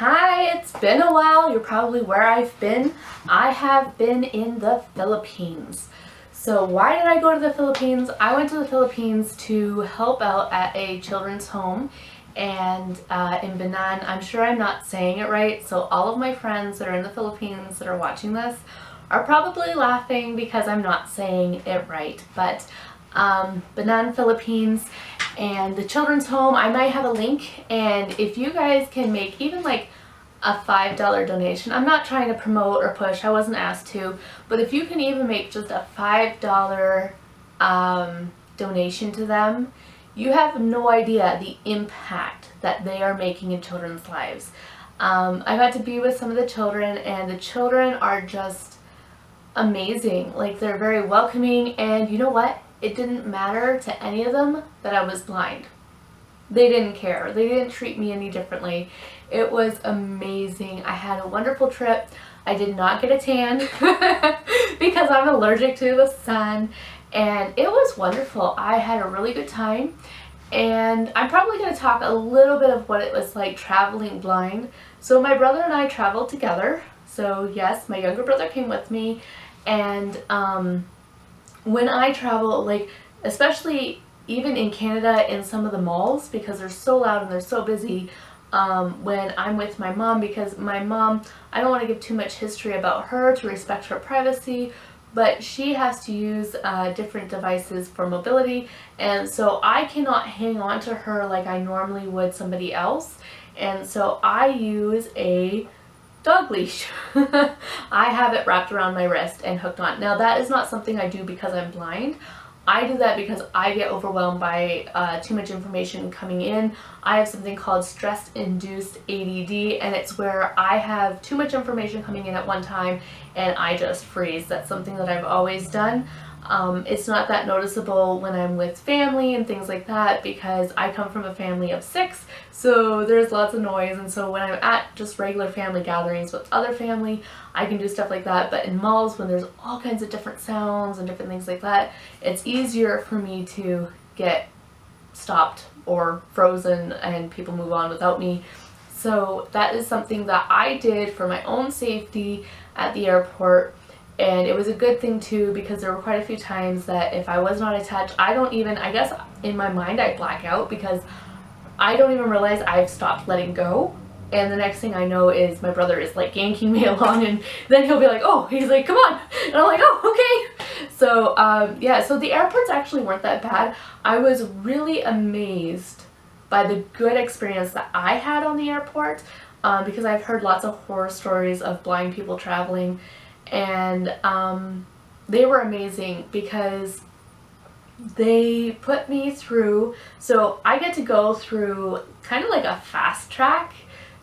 Hi, it's been a while. You're probably where I've been. I have been in the Philippines. So why did I go to the Philippines? I went to the Philippines to help out at a children's home and in Banan. I'm sure I'm not saying it right, so all of my friends that are in the Philippines that are watching this are probably laughing because I'm not saying it right. But Banan, Philippines, and the children's home, I might have a link, and if you guys can make even like a $5 donation, I'm not trying to promote or push, I wasn't asked to, but if you can even make just a $5 donation to them, you have no idea the impact that they are making in children's lives. I got to be with some of the children, and the children are just amazing. Like, they're very welcoming, and you know what? It didn't matter to any of them that I was blind. They didn't care. They didn't treat me any differently. It was amazing. I had a wonderful trip. I did not get a tan because I'm allergic to the sun, and it was wonderful. I had a really good time, and I'm probably going to talk a little bit of what it was like traveling blind. So my brother and I traveled together. So yes, my younger brother came with me, and when I travel, like, especially even in Canada in some of the malls, because they're so loud and they're so busy, when I'm with my mom, because my mom, I don't want to give too much history about her to respect her privacy, but she has to use different devices for mobility, and so I cannot hang on to her like I normally would somebody else, and so I use a dog leash. I have it wrapped around my wrist and hooked on. Now that is not something I do because I'm blind. I do that because I get overwhelmed by too much information coming in. I have something called stress-induced ADD, and it's where I have too much information coming in at one time and I just freeze. That's something that I've always done. It's not that noticeable when I'm with family and things like that because I come from a family of 6, so there's lots of noise, and so when I'm at just regular family gatherings with other family, I can do stuff like that. But in malls, when there's all kinds of different sounds and different things like that, it's easier for me to get stopped or frozen and people move on without me. So that is something that I did for my own safety at the airport. And it was a good thing too, because there were quite a few times that if I was not attached, I guess in my mind I black out because I don't even realize I've stopped letting go. And the next thing I know is my brother is like yanking me along, and then he'll be like, oh, he's like, come on. And I'm like, oh, okay. So yeah, so the airports actually weren't that bad. I was really amazed by the good experience that I had on the airport because I've heard lots of horror stories of blind people traveling. And they were amazing because they put me through, so I get to go through kind of like a fast track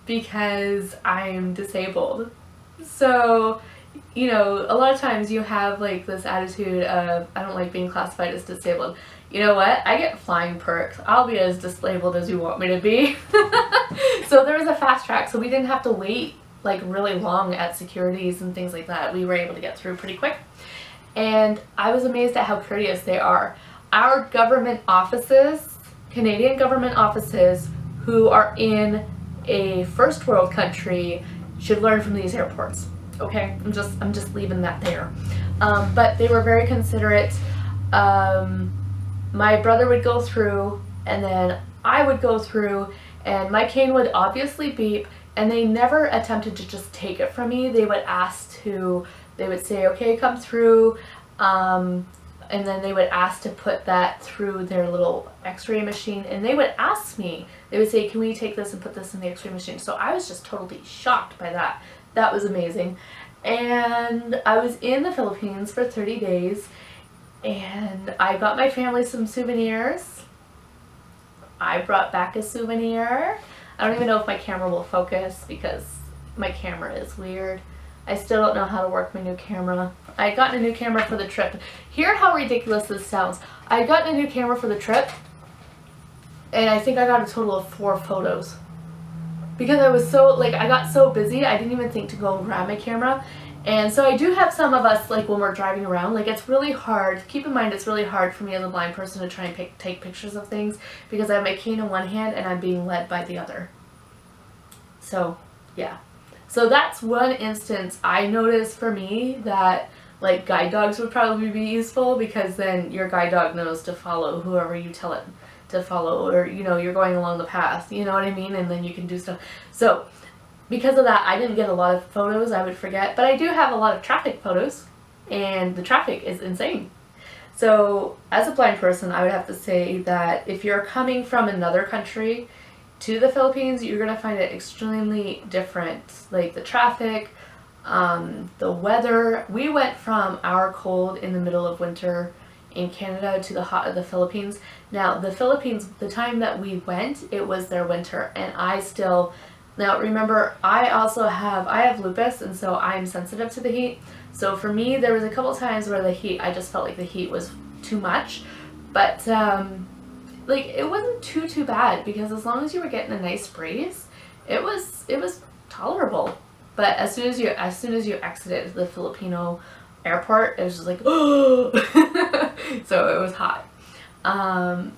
because I'm disabled. So, you know, a lot of times you have like this attitude of, I don't like being classified as disabled. You know what? I get flying perks. I'll be as disabled as you want me to be. So there was a fast track, so we didn't have to wait like really long at securities and things like that. We were able to get through pretty quick. And I was amazed at how courteous they are. Our government offices, Canadian government offices who are in a first world country should learn from these airports. Okay, I'm just leaving that there. But they were very considerate. My brother would go through, and then I would go through, and my cane would obviously beep, and they never attempted to just take it from me. They would say, okay, come through, and then they would ask to put that through their little x-ray machine, and they would ask me, they would say, can we take this and put this in the x-ray machine? So I was just totally shocked by that. That was amazing. And I was in the Philippines for 30 days, and I got my family some souvenirs. I brought back a souvenir. I don't even know if my camera will focus because my camera is weird. I still don't know how to work my new camera. I got a new camera for the trip. Hear how ridiculous this sounds. I got a new camera for the trip, and I think I got a total of 4 photos. Because I was so, like, I got so busy, I didn't even think to go and grab my camera. And so I do have some of us, like, when we're driving around, like, it's really hard. Keep in mind, it's really hard for me as a blind person to try and take pictures of things because I have my cane in one hand and I'm being led by the other. So yeah. So that's one instance I noticed for me that like guide dogs would probably be useful, because then your guide dog knows to follow whoever you tell it to follow, or you know, you're going along the path, you know what I mean, and then you can do stuff. So because of that, I didn't get a lot of photos. I would forget, but I do have a lot of traffic photos, and the traffic is insane. So as a blind person, I would have to say that if you're coming from another country to the Philippines, you're going to find it extremely different. Like the traffic, the weather. We went from our cold in the middle of winter in Canada to the hot of the Philippines. Now the Philippines, the time that we went, it was their winter, and now remember, I have lupus, and so I'm sensitive to the heat. So for me, there was a couple times where I just felt like the heat was too much, but like it wasn't too bad, because as long as you were getting a nice breeze, it was tolerable. But as soon as you exited the Filipino airport, it was just like, oh. So it was hot.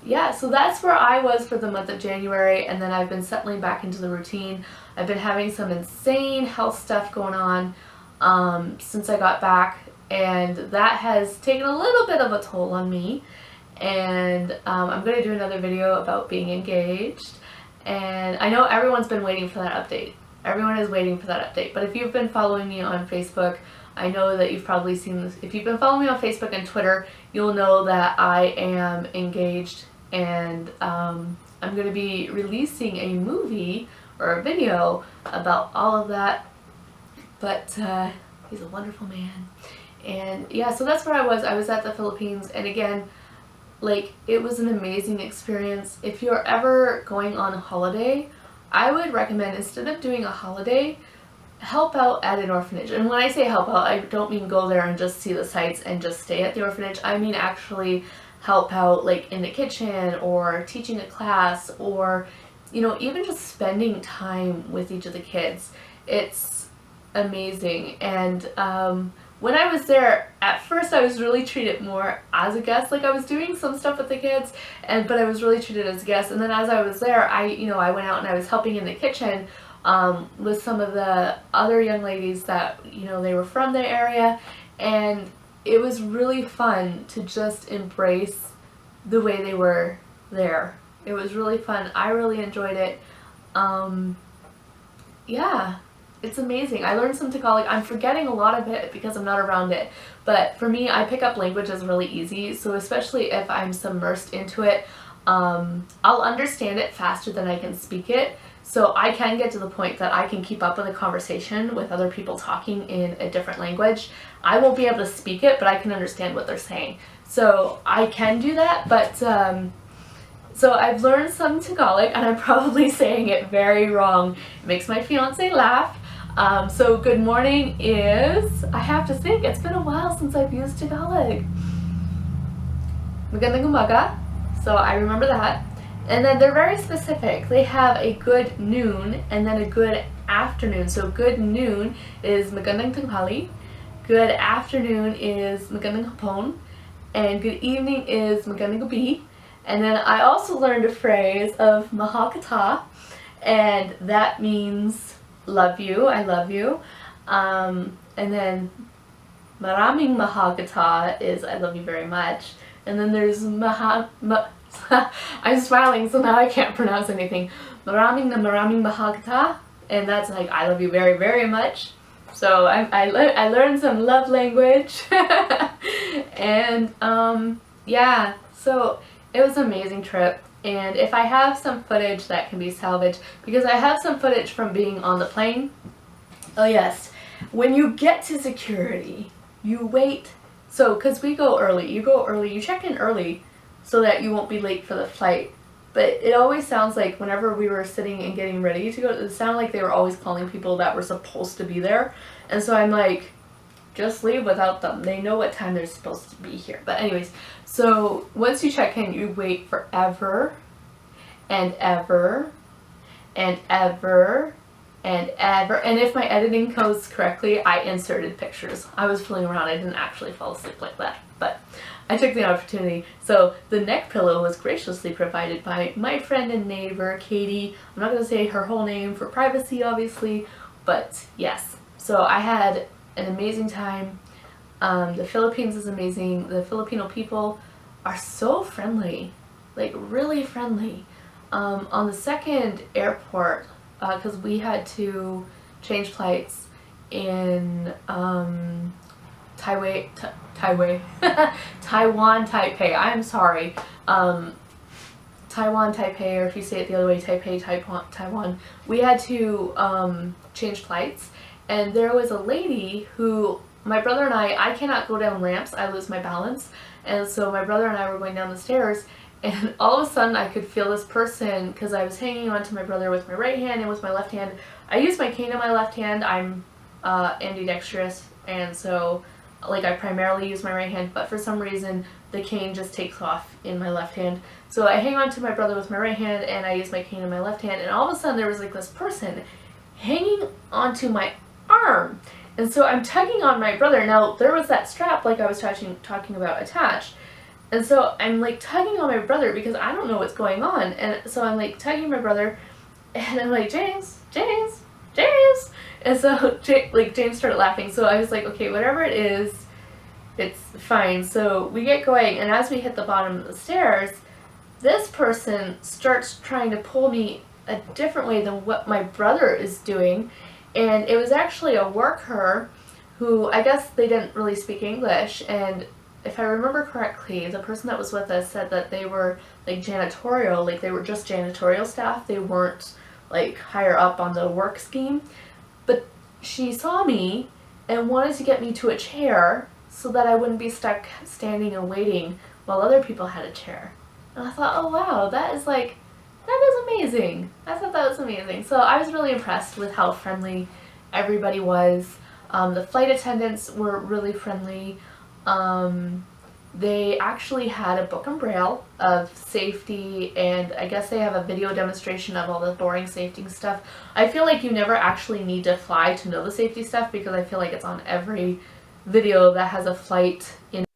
Yeah, so that's where I was for the month of January, and then I've been settling back into the routine. I've been having some insane health stuff going on since I got back, and that has taken a little bit of a toll on me. And I'm going to do another video about being engaged, and I know everyone's been waiting for that update. Everyone is waiting for that update, but if you've been following me on Facebook, I know that you've probably seen this. If you've been following me on Facebook and Twitter, you'll know that I am engaged, and I'm going to be releasing a movie or a video about all of that. But he's a wonderful man. And yeah, so that's where I was. I was at the Philippines, and again, like, it was an amazing experience. If you're ever going on a holiday, I would recommend, instead of doing a holiday, help out at an orphanage. And when I say help out, I don't mean go there and just see the sights and just stay at the orphanage. I mean actually help out, like in the kitchen, or teaching a class, or, you know, even just spending time with each of the kids. It's amazing. And when I was there, at first I was really treated more as a guest. Like, I was doing some stuff with the kids, but I was really treated as a guest. And then as I was there, I went out and I was helping in the kitchen with some of the other young ladies that, you know, they were from the area, and it was really fun to just embrace the way they were there. It was really fun. I really enjoyed it. Yeah, it's amazing. I learned some Tagalog. I'm forgetting a lot of it because I'm not around it, but for me, I pick up languages really easy, so especially if I'm submersed into it, I'll understand it faster than I can speak it. So I can get to the point that I can keep up with a conversation with other people talking in a different language. I won't be able to speak it, but I can understand what they're saying. So I can do that, but so I've learned some Tagalog, and I'm probably saying it very wrong. It makes my fiance laugh. So good morning is, I have to think, it's been a while since I've used Tagalog. Magandang umaga. So I remember that. And then they're very specific. They have a good noon and then a good afternoon. So good noon is magandang tanghali, good afternoon is magandang hapon, and good evening is magandang gabi. And then I also learned a phrase of mahal kita, and that means love you, I love you. And then maraming mahal kita is I love you very much. And then there's I'm smiling, so now I can't pronounce anything. Maraming mahal kita, and that's like I love you very, very much. So I learned some love language. And yeah, so it was an amazing trip. And if I have some footage that can be salvaged, because I have some footage from being on the plane. Oh yes, when you get to security, you wait. So, because we go early, you check in early so that you won't be late for the flight. But it always sounds like whenever we were sitting and getting ready to go, it sounded like they were always calling people that were supposed to be there. And so I'm like, just leave without them. They know what time they're supposed to be here. But anyways, so once you check in, you wait forever and ever and ever and ever. And if my editing goes correctly, I inserted pictures. I was fooling around. I didn't actually fall asleep like that, but I took the opportunity. So the neck pillow was graciously provided by my friend and neighbor, Katie. I'm not going to say her whole name for privacy, obviously, But yes, so I had an amazing time. The Philippines is amazing. The Filipino people are so friendly, like really friendly. On the second airport, because we had to change flights in Taiwan, Taipei. I'm sorry. Taiwan, Taipei, or if you say it the other way, Taipei, Taiwan. We had to change flights, and there was a lady who, my brother and I cannot go down ramps, I lose my balance, and so my brother and I were going down the stairs, and all of a sudden I could feel this person, because I was hanging on to my brother with my right hand and with my left hand. I use my cane in my left hand. I'm ambidextrous, and so like I primarily use my right hand, but for some reason the cane just takes off in my left hand. So I hang on to my brother with my right hand and I use my cane in my left hand, and all of a sudden there was like this person hanging onto my arm. And so I'm tugging on my brother. Now there was that strap like I was talking about attached. And so I'm like tugging on my brother because I don't know what's going on. And so I'm like tugging my brother and I'm like, James, James, James. And so James started laughing. So I was like, okay, whatever it is, it's fine. So we get going, and as we hit the bottom of the stairs, this person starts trying to pull me a different way than what my brother is doing. And it was actually a worker who, I guess they didn't really speak English, and if I remember correctly, the person that was with us said that they were like janitorial, like they were just janitorial staff, they weren't like higher up on the work scheme. But she saw me and wanted to get me to a chair so that I wouldn't be stuck standing and waiting while other people had a chair. And I thought, oh wow, that is amazing. I thought that was amazing. So I was really impressed with how friendly everybody was. The flight attendants were really friendly. They actually had a book and braille of safety, and I guess they have a video demonstration of all the boring safety stuff. I feel like you never actually need to fly to know the safety stuff because I feel like it's on every video that has a flight in.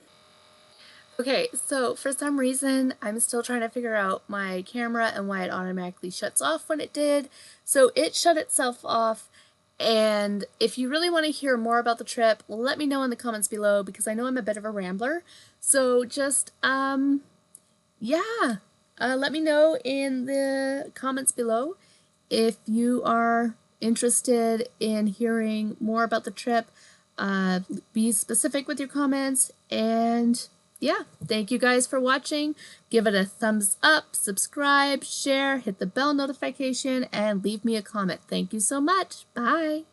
Okay, so for some reason I'm still trying to figure out my camera and why it automatically shuts off when it did. So it shut itself off. And if you really want to hear more about the trip, let me know in the comments below because I know I'm a bit of a rambler. So just, let me know in the comments below if you are interested in hearing more about the trip. Be specific with your comments, and yeah, thank you guys for watching. Give it a thumbs up, subscribe, share, hit the bell notification, and leave me a comment. Thank you so much. Bye.